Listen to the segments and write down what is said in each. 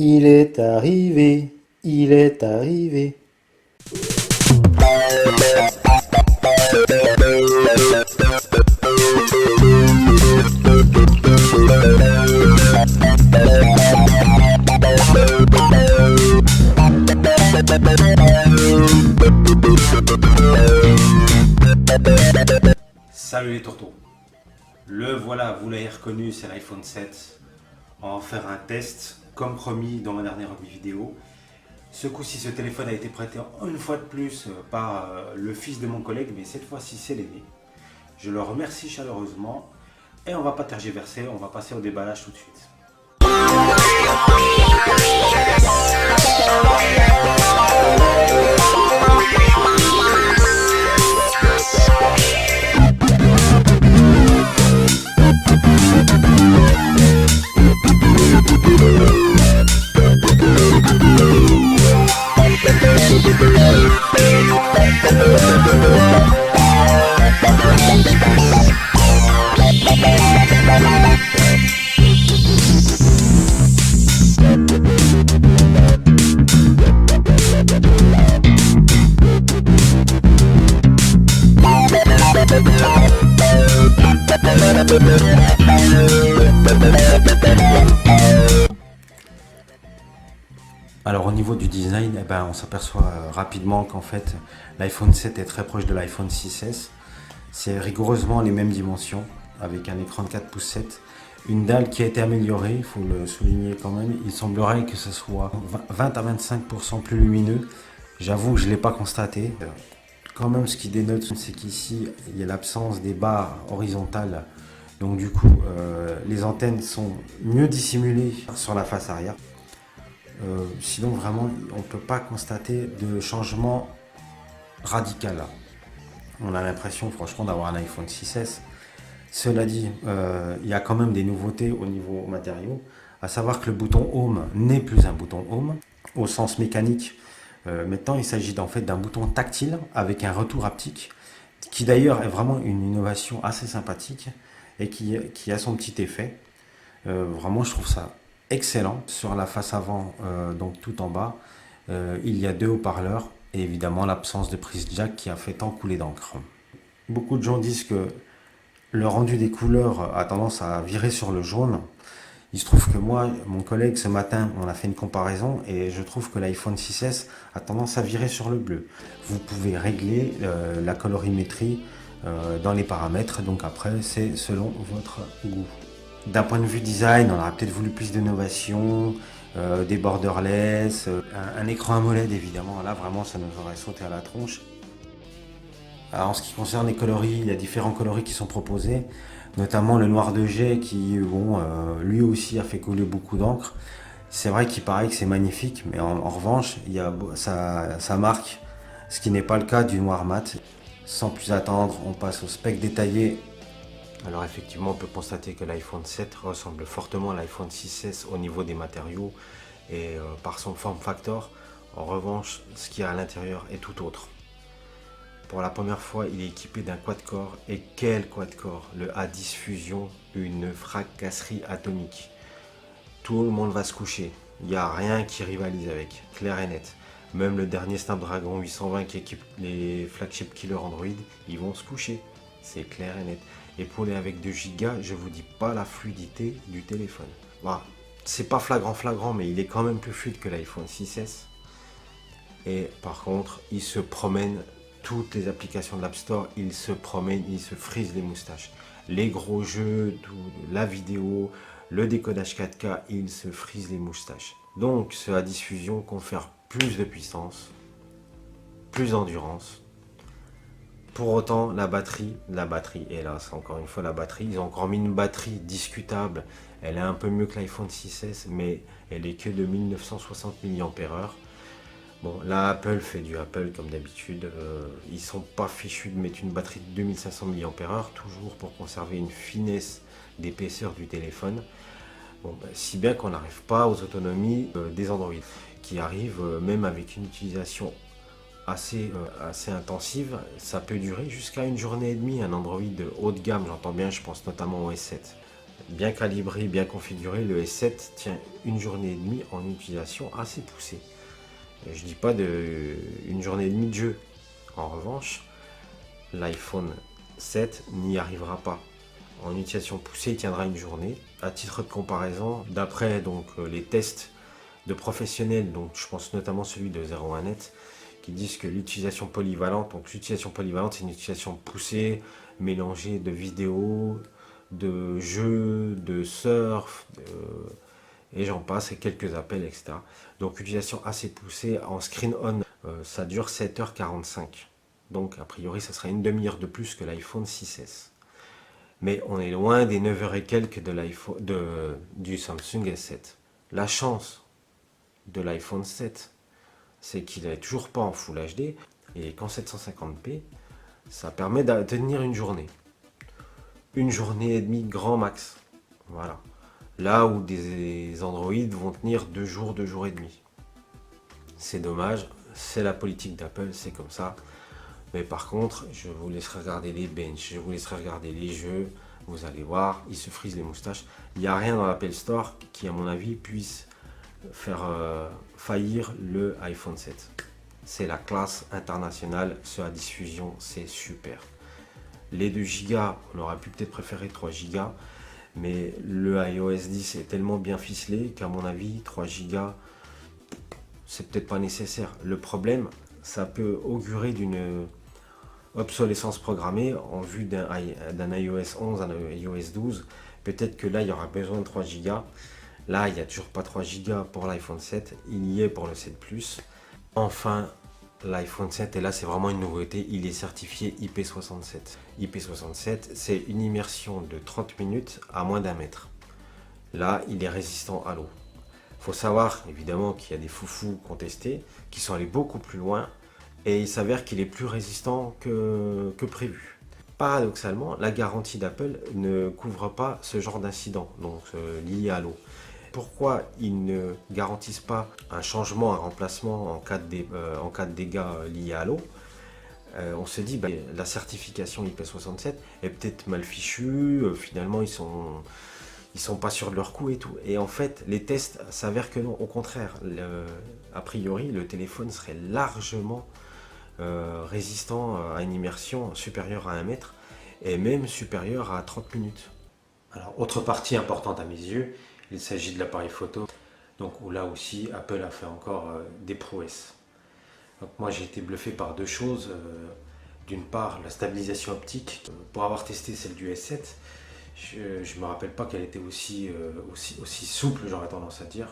Il est arrivé, il est arrivé. Salut les tourteaux. Le voilà, vous l'avez reconnu, c'est l'iPhone 7. On va faire un test, comme promis dans ma dernière vidéo. Ce coup-ci, ce téléphone a été prêté une fois de plus par le fils de mon collègue, mais cette fois-ci, c'est l'aîné. Je le remercie chaleureusement. Et on va pas tergiverser, on va passer au déballage tout de suite. Alors au niveau du design, on s'aperçoit rapidement qu'en fait l'iPhone 7 est très proche de l'iPhone 6S. C'est rigoureusement les mêmes dimensions avec un écran de 4 pouces 7. Une dalle qui a été améliorée, il faut le souligner quand même. Il semblerait que ce soit 20 à 25% plus lumineux. J'avoue que je ne l'ai pas constaté. Quand même, ce qui dénote, c'est qu'ici, il y a l'absence des barres horizontales. Donc du coup, les antennes sont mieux dissimulées sur la face arrière. Sinon, vraiment, on ne peut pas constater de changement radical. On a l'impression, franchement, d'avoir un iPhone 6S. Cela dit, il y a quand même des nouveautés au niveau matériaux, à savoir que le bouton Home n'est plus un bouton Home au sens mécanique. Maintenant, il s'agit en fait d'un bouton tactile avec un retour haptique, qui d'ailleurs est vraiment une innovation assez sympathique et qui a son petit effet. Vraiment, je trouve ça excellent. Sur la face avant, donc tout en bas, il y a deux haut-parleurs et évidemment l'absence de prise jack qui a fait tant couler d'encre. Beaucoup de gens disent que le rendu des couleurs a tendance à virer sur le jaune. Il se trouve que moi, mon collègue, ce matin, on a fait une comparaison et je trouve que l'iPhone 6S a tendance à virer sur le bleu. Vous pouvez régler la colorimétrie dans les paramètres, donc après, c'est selon votre goût. D'un point de vue design, on aurait peut-être voulu plus d'innovation, des borderless, un écran AMOLED évidemment. Là, vraiment, ça nous aurait sauté à la tronche. Alors, en ce qui concerne les coloris, il y a différents coloris qui sont proposés, notamment le noir de jet qui, lui aussi a fait couler beaucoup d'encre. C'est vrai qu'il paraît que c'est magnifique, mais en revanche, ça marque, ce qui n'est pas le cas du noir mat. Sans plus attendre, on passe au spec détaillé. Alors effectivement, on peut constater que l'iPhone 7 ressemble fortement à l'iPhone 6S au niveau des matériaux et par son form factor. En revanche, ce qu'il y a à l'intérieur est tout autre. Pour la première fois, il est équipé d'un quad-core. Et quel quad-core? Le A10 Fusion, une fracasserie atomique. Tout le monde va se coucher. Il n'y a rien qui rivalise avec, clair et net. Même le dernier Snapdragon 820 qui équipe les flagship killer Android, ils vont se coucher. C'est clair et net. Épaulé avec 2 Go, je vous dis pas la fluidité du téléphone. Voilà. C'est pas flagrant, mais il est quand même plus fluide que l'iPhone 6S. Et par contre, il se promène. Toutes les applications de l'App Store, il se promène, il se frise les moustaches. Les gros jeux, la vidéo, le décodage 4K, il se frise les moustaches. Donc, ce diffusion confère plus de puissance, plus d'endurance. Pour autant, la batterie, hélas, encore une fois la batterie, ils ont encore mis une batterie discutable. Elle est un peu mieux que l'iPhone 6S, mais elle est que de 1960 mAh. Bon, là, Apple fait du Apple comme d'habitude. Ils sont pas fichus de mettre une batterie de 2500 mAh, toujours pour conserver une finesse d'épaisseur du téléphone. Bon, si bien qu'on n'arrive pas aux autonomies des Android, qui arrivent même avec une utilisation assez intensive. Ça peut durer jusqu'à une journée et demie. Un Android haut de gamme, j'entends bien, je pense notamment au S7. bien calibré, bien configuré, le S7 tient une journée et demie en utilisation assez poussée. Et je dis pas une journée et demie de jeu. En revanche, l'iPhone 7 n'y arrivera pas. En utilisation poussée, il tiendra une journée. À titre de comparaison, d'après donc les tests de professionnels, donc je pense notamment celui de 01net, qui disent que l'utilisation polyvalente, donc l'utilisation polyvalente, c'est une utilisation poussée, mélangée de vidéos, de jeux, de surf, et j'en passe, et quelques appels, etc. Donc utilisation assez poussée en screen on, ça dure 7h45. Donc a priori, ça sera une demi-heure de plus que l'iPhone 6S. Mais on est loin des 9h et quelques du Samsung S7. La chance de l'iPhone 7, c'est qu'il n'est toujours pas en Full HD, et qu'en 750p, ça permet de tenir une journée. Une journée et demie grand max. Voilà. Là où des Android vont tenir 2 jours, 2 jours et demi. C'est dommage, c'est la politique d'Apple, c'est comme ça. Mais par contre, je vous laisserai regarder les benches, je vous laisserai regarder les jeux. Vous allez voir, ils se frisent les moustaches. Il n'y a rien dans l'Apple Store qui, à mon avis, puisse faire faillir le iPhone 7. C'est la classe internationale, ce à diffusion, c'est super. Les 2 Go, on aurait pu peut-être préférer 3 Go, mais le iOS 10 est tellement bien ficelé qu'à mon avis, 3 Go, c'est peut-être pas nécessaire. Le problème, ça peut augurer d'une obsolescence programmée en vue d'un iOS 11, un iOS 12. Peut-être que là, il y aura besoin de 3 Go. Là, il n'y a toujours pas 3 Go pour l'iPhone 7. Il y est pour le 7 Plus. Enfin, l'iPhone 7, et là, c'est vraiment une nouveauté. Il est certifié IP67. IP67, c'est une immersion de 30 minutes à moins d'1 mètre. Là, il est résistant à l'eau. Il faut savoir, évidemment, qu'il y a des foufous contestés qui sont allés beaucoup plus loin. Et il s'avère qu'il est plus résistant que prévu. Paradoxalement, la garantie d'Apple ne couvre pas ce genre d'incident, donc lié à l'eau. Pourquoi ils ne garantissent pas un changement, un remplacement en cas de dégâts liés à l'eau? On se dit, la certification IP67 est peut-être mal fichue, finalement ils sont pas sûrs de leur coup et tout. Et en fait, les tests s'avèrent que non, au contraire, a priori, le téléphone serait largement résistant à une immersion supérieure à 1 mètre et même supérieure à 30 minutes. Alors, autre partie importante à mes yeux, il s'agit de l'appareil photo. Donc, où là aussi, Apple a fait encore des prouesses. Donc, moi, j'ai été bluffé par 2 choses. D'une part, la stabilisation optique. Pour avoir testé celle du S7, je ne me rappelle pas qu'elle était aussi souple, j'aurais tendance à dire.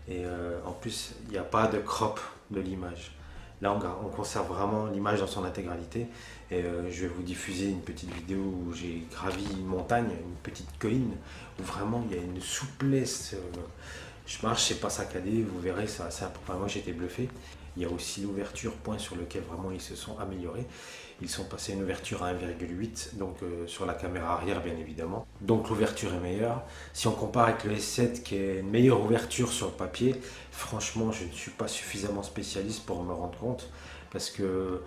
Et en plus, il n'y a pas de crop de l'image. Là, on conserve vraiment l'image dans son intégralité. Et je vais vous diffuser une petite vidéo où j'ai gravi une montagne, une petite colline, où vraiment il y a une souplesse. Je marche, c'est pas saccadé, vous verrez, c'est assez important. Moi, j'ai été bluffé. Il y a aussi l'ouverture, point sur lequel vraiment ils se sont améliorés. Ils sont passés à une ouverture à 1,8, donc sur la caméra arrière, bien évidemment. Donc l'ouverture est meilleure. Si on compare avec le S7, qui est une meilleure ouverture sur le papier, franchement, je ne suis pas suffisamment spécialiste pour me rendre compte, parce que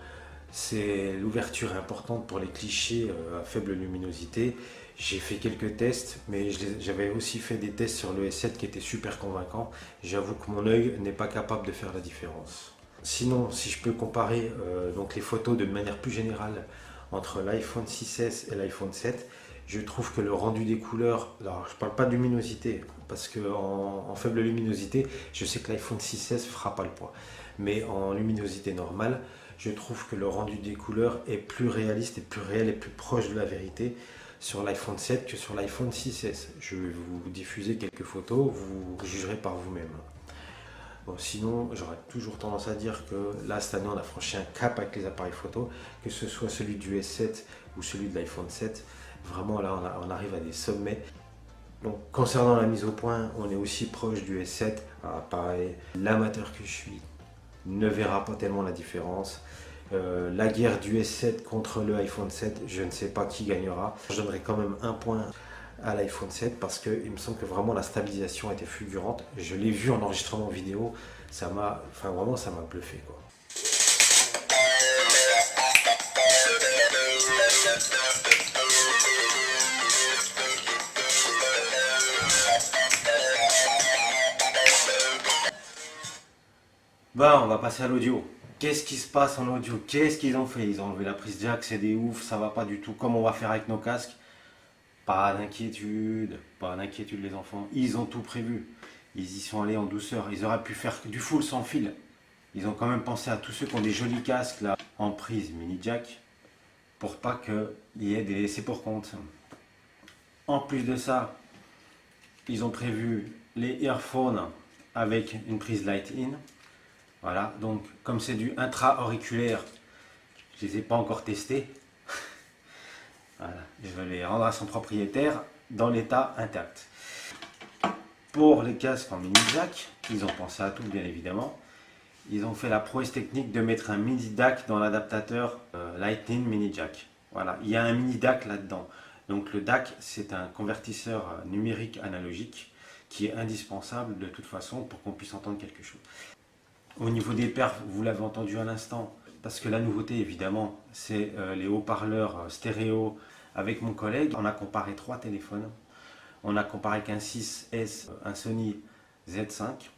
l'ouverture est importante pour les clichés à faible luminosité. J'ai fait quelques tests, mais j'avais aussi fait des tests sur le S7 qui étaient super convaincants. J'avoue que mon œil n'est pas capable de faire la différence. Sinon, si je peux comparer donc les photos de manière plus générale entre l'iPhone 6S et l'iPhone 7, je trouve que le rendu des couleurs, alors je ne parle pas de luminosité, parce qu'en faible luminosité, je sais que l'iPhone 6S ne fera pas le poids. Mais en luminosité normale, je trouve que le rendu des couleurs est plus réaliste et plus réel et plus proche de la vérité sur l'iPhone 7 que sur l'iPhone 6S. Je vais vous diffuser quelques photos, vous jugerez par vous-même. Bon, sinon, j'aurais toujours tendance à dire que là, cette année, on a franchi un cap avec les appareils photo, que ce soit celui du S7 ou celui de l'iPhone 7. Vraiment, là, on arrive à des sommets. Donc, concernant la mise au point, on est aussi proche du S7. Ah, pareil, l'amateur que je suis ne verra pas tellement la différence. La guerre du S7 contre le iPhone 7, je ne sais pas qui gagnera. Je donnerai quand même un point à l'iPhone 7 parce qu'il me semble que vraiment la stabilisation était fulgurante. Je l'ai vu en enregistrement vidéo, vraiment ça m'a bluffé quoi. Bah, on va passer à l'audio. Qu'est-ce qui se passe en audio? Qu'est-ce qu'ils ont fait? Ils ont enlevé la prise jack, c'est des ouf, ça va pas du tout. Comme on va faire avec nos casques? Pas d'inquiétude les enfants. Ils ont tout prévu. Ils y sont allés en douceur. Ils auraient pu faire du full sans fil. Ils ont quand même pensé à tous ceux qui ont des jolis casques là en prise mini jack pour pas qu'il y ait des laissés pour compte. En plus de ça, ils ont prévu les earphones avec une prise light-in. Voilà, donc comme c'est du intra-auriculaire, je ne les ai pas encore testés. Voilà, je vais les rendre à son propriétaire dans l'état intact. Pour les casques en mini jack, ils ont pensé à tout bien évidemment. Ils ont fait la prouesse technique de mettre un mini DAC dans l'adaptateur Lightning mini jack. Voilà, il y a un mini DAC là-dedans. Donc le DAC, c'est un convertisseur numérique analogique qui est indispensable de toute façon pour qu'on puisse entendre quelque chose. Au niveau des perfs, vous l'avez entendu à l'instant, parce que la nouveauté évidemment, c'est les haut-parleurs stéréo. Avec mon collègue, on a comparé 3 téléphones. On a comparé qu'un 6S, un Sony Z5.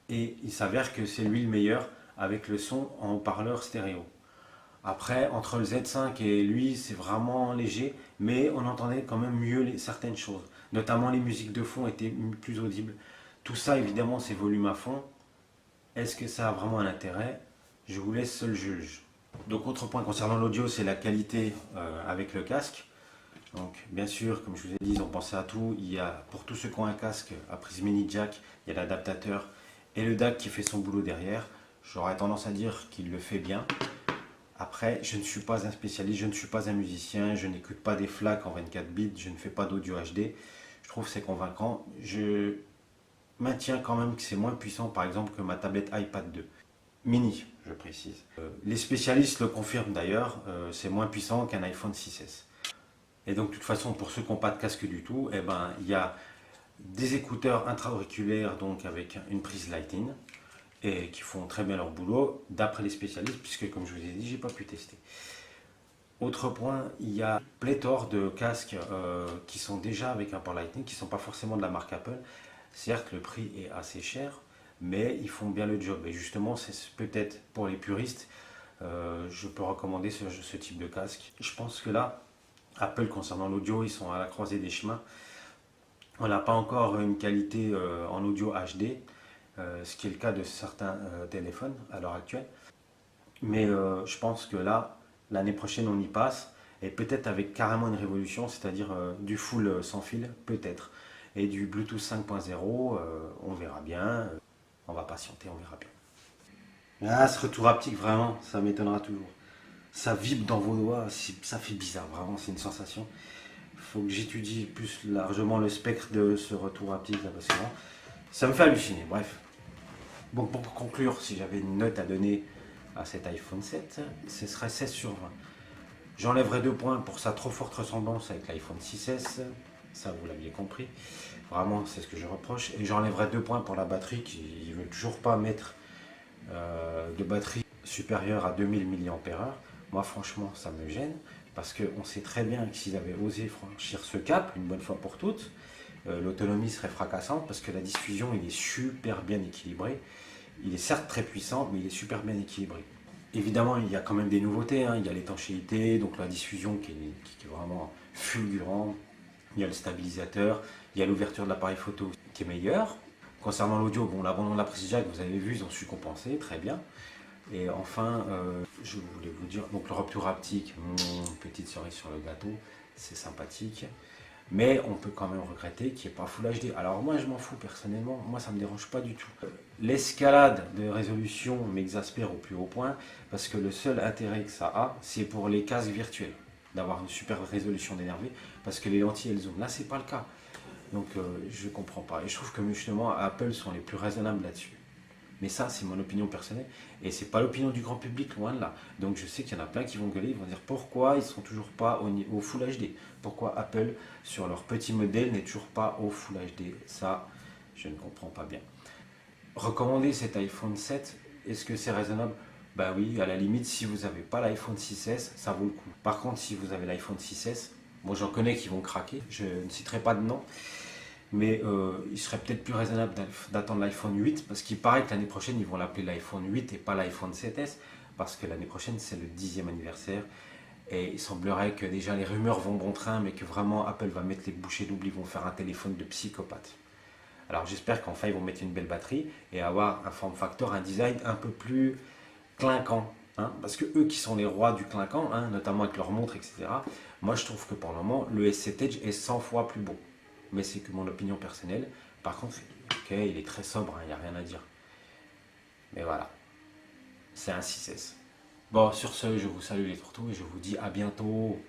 Et il s'avère que c'est lui le meilleur avec le son en haut-parleur stéréo. Après, entre le Z5 et lui, c'est vraiment léger, mais on entendait quand même mieux certaines choses. Notamment les musiques de fond étaient plus audibles. Tout ça, évidemment, c'est volume à fond. Est-ce que ça a vraiment un intérêt? Je vous laisse seul juge. Donc, autre point concernant l'audio, c'est la qualité avec le casque. Donc, bien sûr, comme je vous ai dit, ils ont pensé à tout. Il y a, pour tous ceux qui ont un casque à prise mini jack, il y a l'adaptateur et le DAC qui fait son boulot derrière. J'aurais tendance à dire qu'il le fait bien. Après, je ne suis pas un spécialiste, je ne suis pas un musicien, je n'écoute pas des FLAC en 24 bits, je ne fais pas d'audio HD. Je trouve que c'est convaincant. Je maintiens quand même que c'est moins puissant, par exemple, que ma tablette iPad 2. Mini, je précise. Les spécialistes le confirment d'ailleurs, c'est moins puissant qu'un iPhone 6S. Et donc, de toute façon, pour ceux qui n'ont pas de casque du tout, eh ben, il y a des écouteurs intra-auriculaires, donc avec une prise Lightning, et qui font très bien leur boulot, d'après les spécialistes, puisque comme je vous ai dit, j'ai pas pu tester. Autre point, il y a pléthore de casques qui sont déjà avec un port Lightning, qui ne sont pas forcément de la marque Apple. Certes, le prix est assez cher, mais ils font bien le job. Et justement, c'est peut-être pour les puristes, je peux recommander ce type de casque. Je pense que là, Apple, concernant l'audio, ils sont à la croisée des chemins. On n'a pas encore une qualité en audio HD, ce qui est le cas de certains téléphones à l'heure actuelle. Mais je pense que là, l'année prochaine, on y passe. Et peut-être avec carrément une révolution, c'est-à-dire du full sans fil, peut-être. Et du Bluetooth 5.0, on verra bien. On va patienter, on verra bien. Ah, ce retour haptique, vraiment, ça m'étonnera toujours. Ça vibre dans vos doigts, ça fait bizarre, vraiment, c'est une sensation. Il faut que j'étudie plus largement le spectre de ce retour haptique, là, parce que ça me fait halluciner, bref. Bon, pour conclure, si j'avais une note à donner à cet iPhone 7, ce serait 16 sur 20. J'enlèverai 2 points pour sa trop forte ressemblance avec l'iPhone 6S, ça vous l'aviez compris. Vraiment, c'est ce que je reproche. Et j'enlèverai 2 points pour la batterie, qui ne veut toujours pas mettre de batterie supérieure à 2000 mAh. Moi, franchement, ça me gêne, parce qu'on sait très bien que s'ils avaient osé franchir ce cap, une bonne fois pour toutes, l'autonomie serait fracassante, parce que la diffusion, il est super bien équilibré. Il est certes très puissant, mais il est super bien équilibré. Évidemment, il y a quand même des nouveautés, hein. Il y a l'étanchéité, donc la diffusion qui est vraiment fulgurante. Il y a le stabilisateur, il y a l'ouverture de l'appareil photo qui est meilleure. Concernant l'audio, bon, l'abandon de la prise jack, vous avez vu, ils ont su compenser, très bien. Et enfin, je voulais vous dire, donc le retour haptique, petite cerise sur le gâteau, c'est sympathique. Mais on peut quand même regretter qu'il n'y ait pas Full HD. Alors moi je m'en fous personnellement, moi ça ne me dérange pas du tout. L'escalade de résolution m'exaspère au plus haut point, parce que le seul intérêt que ça a, c'est pour les casques virtuels, d'avoir une super résolution d'énervé, parce que les lentilles elles zoom. Là c'est pas le cas. Donc je comprends pas. Et je trouve que justement Apple sont les plus raisonnables là-dessus. Mais ça, c'est mon opinion personnelle. Et c'est pas l'opinion du grand public, loin de là. Donc je sais qu'il y en a plein qui vont gueuler, ils vont dire pourquoi ils ne sont toujours pas au Full HD. Pourquoi Apple, sur leur petit modèle, n'est toujours pas au Full HD. Ça, je ne comprends pas bien. Recommander cet iPhone 7, est-ce que c'est raisonnable? Bah oui, à la limite, si vous n'avez pas l'iPhone 6S, ça vaut le coup. Par contre, si vous avez l'iPhone 6S, moi j'en connais qui vont craquer, je ne citerai pas de nom. Mais il serait peut-être plus raisonnable d'attendre l'iPhone 8 parce qu'il paraît que l'année prochaine ils vont l'appeler l'iPhone 8 et pas l'iPhone 7S parce que l'année prochaine c'est le 10e anniversaire et il semblerait que déjà les rumeurs vont bon train mais que vraiment Apple va mettre les bouchées doubles, ils vont faire un téléphone de psychopathe. Alors j'espère qu'enfin ils vont mettre une belle batterie et avoir un form factor, un design un peu plus clinquant. Hein, parce que eux qui sont les rois du clinquant, hein, notamment avec leurs montres, etc. Moi je trouve que pour le moment le S7 Edge est 100 fois plus beau. Mais c'est que mon opinion personnelle. Par contre, ok, il est très sobre, il n'y a rien à dire. Mais voilà, c'est un 6S. Bon, sur ce, je vous salue les tourteaux et je vous dis à bientôt.